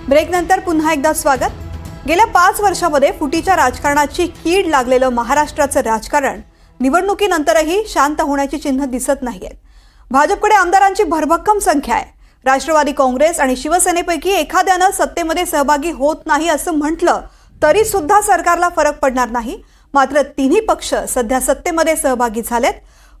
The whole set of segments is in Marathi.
ब्रेकनंतर पुन्हा एकदा स्वागत। गेल्या 5 वर्षांमध्ये फुटीच्या राजकारणाची कीड लागलेलं महाराष्ट्राचं राजकारण निवडणुकीनंतरही शांत होण्याची चिन्ह दिसत नाहीयेत। भाजपकडे आमदारांची भरभक्कम संख्या आहे। राष्ट्रवादी काँग्रेस आणि शिवसेनेपैकी एखाद्यानं सत्तेमध्ये सहभागी होत नाही असं म्हटलं तरी सुद्धा सरकारला फरक पडणार नाही। मात्र तिन्ही पक्ष सध्या सत्तेमध्ये सहभागी झालेत,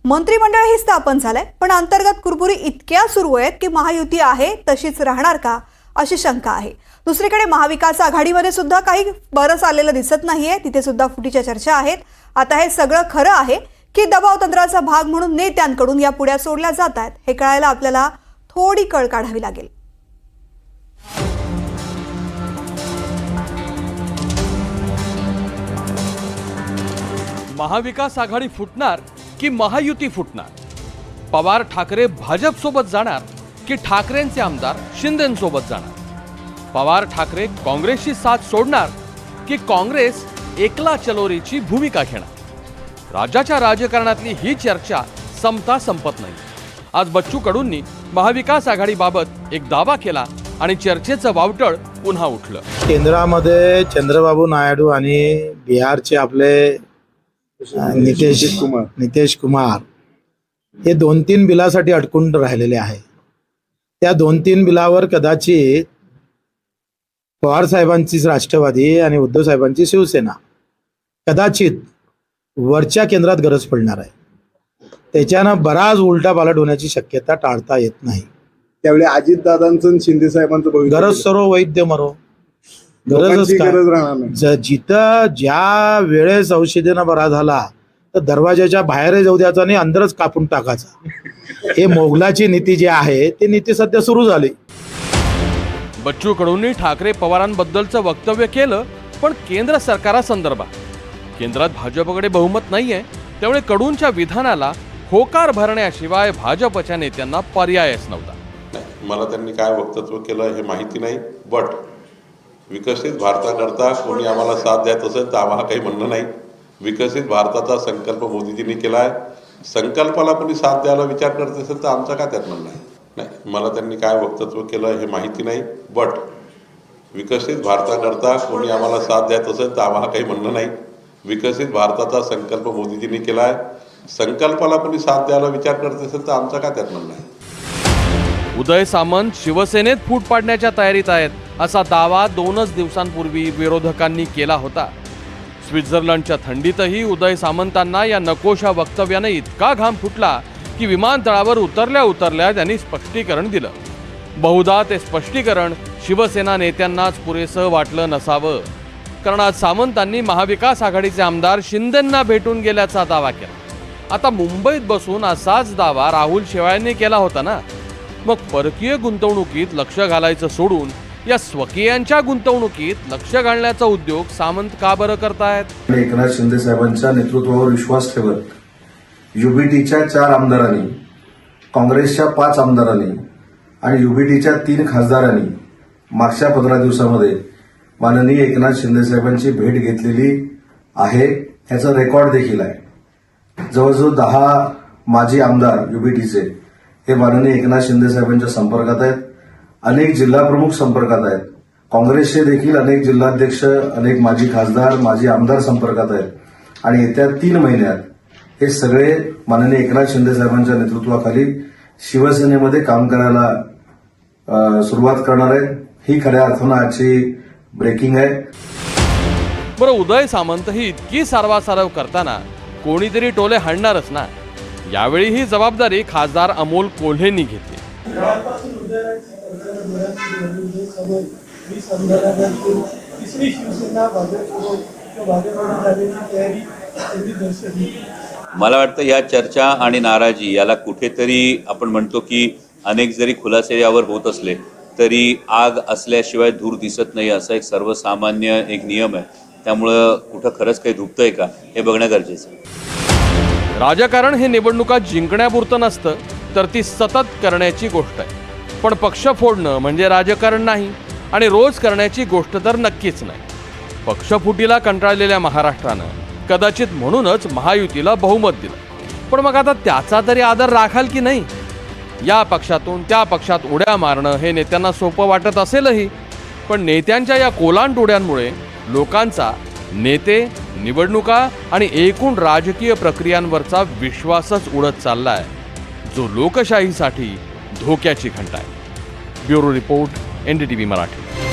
मंत्रिमंडळही स्थापन झालंय, पण अंतर्गत कुरबुरी इतक्या सुरू आहेत की महायुती आहे तशीच राहणार का अशी शंका आहे। दुसरीकडे महाविकास आघाडीमध्ये सुद्धा काही बरं आलेलं दिसत नाहीये, तिथे सुद्धा फुटीच्या चर्चा आहेत। आता हे सगळं खरं आहे की दबाव तंत्राचा भाग म्हणून नेत्यांकडून या पुढ्या सोडल्या जात आहेत, हे कळायला आपल्याला थोडी कळ काढावी लागेल। महाविकास आघाडी फुटणार की महायुती फुटणार? पवार ठाकरे भाजप सोबत जाणार की ठाकरेंचे आमदार शिंदेंसोबत जाणार? पवार ठाकरे काँग्रेसची साथ सोडणार की काँग्रेस एकला चलोरीची भूमिका घेणार? राज्याच्या राजकारणातली ही चर्चा संपता संपत नाही। आज बच्चू कडूंनी महाविकास आघाडीबाबत एक दावा केला आणि चर्चेचं वावटळ पुन्हा उठलं। केंद्रामध्ये चंद्रबाबू नायडू आणि बिहारचे आपले नितीश कुमार हे 2-3 बिलासाठी अडकून राहिलेले आहे। त्या 2-3 बिलावर कदाचित पवार साहेबांचीच राष्ट्रवादी आणि उद्धव साहेबांची शिवसेना कदाचित वरच्या केंद्रात गरज पडणार आहे। त्याच्यानं बराच उलटा पालट होण्याची शक्यता टाळता येत नाही। त्यावेळी अजितदादांचं शिंदे साहेबांचं गरज सर्व वैद्य मरो, गरज राहणार नाही। जिथं ज्या वेळेस औषधीनं बरा झाला तर दरवाजाच्या बाहेर जाऊ द्यायचा नाही, अंदरच कापून टाकायचा। हे मोगलाची नीती जी आहे ती नीती सध्या सुरू झाली। बच्चू कडूंनी ठाकरे पवारांबद्दलचं वक्तव्य केलं, पण केंद्र सरकारासंदर्भात केंद्रात भाजपकडे बहुमत नाहीये, त्यामुळे कडूंच्या विधानाला होकार भरण्याशिवाय भाजपच्या नेत्यांना पर्यायच नव्हता। मला त्यांनी काय वक्तव्य केलं हे माहिती नाही, बट विकसित भारताकरता कोणी आम्हाला साथ द्यायचं असेल तर आम्हाला काही म्हणणं नाही। विकसित भारताचा संकल्प मोदीजींनी केला आहे, संकल्पाला कोणी साथ द्यायला विचार करत असेल तर आमचं काय त्यात म्हणणं आहे? नाही, मला त्यांनी काय वक्तव्य केलं हे माहिती नाही, बट विकसित भारताकरता कोणी आम्हाला साथ द्यायचं असेल तर आम्हाला काही म्हणणं नाही। विकसित भारताचा संकल्प मोदीजींनी केला आहे, संकल्पाला कोणी साथ द्यायला विचार करत असेल तर आमचं काय त्यात म्हणणं आहे? उदय सामंत शिवसेनेत फूट पाडण्याच्या तयारीत आहेत असा दावा 2च दिवसांपूर्वी विरोधकांनी केला होता। स्वित्झर्लंडच्या थंडीतही उदय सामंतांना या नकोशा वक्तव्याने इतका घाम फुटला की विमानतळावर उतरल्या उतरल्या त्यांनी स्पष्टीकरण दिलं। बहुधा ते स्पष्टीकरण शिवसेना नेत्यांनाच पुरेसं वाटलं नसावं, कारण आज सामंतांनी महाविकास आघाडीचे आमदार शिंदेंना भेटून गेल्याचा दावा केला। आता मुंबईत बसून असाच दावा राहुल शेवाळेंनी केला होता ना। मग परकीय गुंतवणुकीत लक्ष घालायचं सोडून या स्वकीयांच्या गुंतवणुकीत लक्ष घालण्याचा उद्योग सामंत का बरं करतायत? एकनाथ शिंदे साहेबांच्या नेतृत्वावर विश्वास ठेवत युबीटीच्या 4 आमदारांनी, काँग्रेसच्या 5 आमदारांनी आणि युबीटीच्या 3 खासदारांनी मागच्या 15 दिवसामध्ये माननीय एकनाथ शिंदे साहेबांची भेट घेतलेली आहे। याचा रेकॉर्ड देखील आहे। जवळजवळ 10 माजी आमदार युबीटीचे हे माननीय एकनाथ शिंदे साहेबांच्या संपर्कात आहेत। अनेक जिल्हाप्रमुख संपर्कात आहेत। काँग्रेसचे देखील अनेक जिल्हाध्यक्ष, अनेक माजी खासदार, माजी आमदार संपर्कात आहेत। आणि येत्या 3 महिन्यात हे सगळे माननीय एकनाथ शिंदे साहेबांच्या नेतृत्वाखाली शिवसेनेमध्ये काम करायला सुरुवात करणार आहेत। ही खऱ्या अर्थानं आजची ब्रेकिंग आहे। बरं, उदय सामंत ही इतकी सारवासारव करताना कोणीतरी टोले हाणणारच ना। यावेळी ही जबाबदारी खासदार अमोल कोल्हेंनी घेतली। मला वाटतं या चर्चा आणि नाराजी याला कुठेतरी आपण म्हणतो की अनेक जरी खुलासे यावर होत असले तरी आग असल्याशिवाय धूर दिसत नाही, असा एक सर्वसामान्य एक नियम आहे। त्यामुळं कुठं खरंच काही धुपतंय का हे बघणं गरजेचं आहे। राजकारण हे निवडणुका जिंकण्यापुरतं नसतं, तर ती सतत करण्याची गोष्ट आहे। पण पक्ष फोडणं म्हणजे राजकारण नाही, आणि रोज करण्याची गोष्ट तर नक्कीच नाही। पक्षफुटीला कंटाळलेल्या महाराष्ट्रानं कदाचित म्हणूनच महायुतीला बहुमत दिलं, पण मग आता त्याचा तरी आदर राखाल की नाही? या पक्षातून त्या पक्षात उड्या मारणं हे नेत्यांना सोपं वाटत असेलही, पण नेत्यांच्या या कोलांटोड्यांमुळे लोकांचा नेते, निवडणुका आणि एकूण राजकीय प्रक्रियांवरचा विश्वासच उडत चाललाय, जो लोकशाहीसाठी धोक्याची घंटा आहे. Bureau report, NDTV Marathi.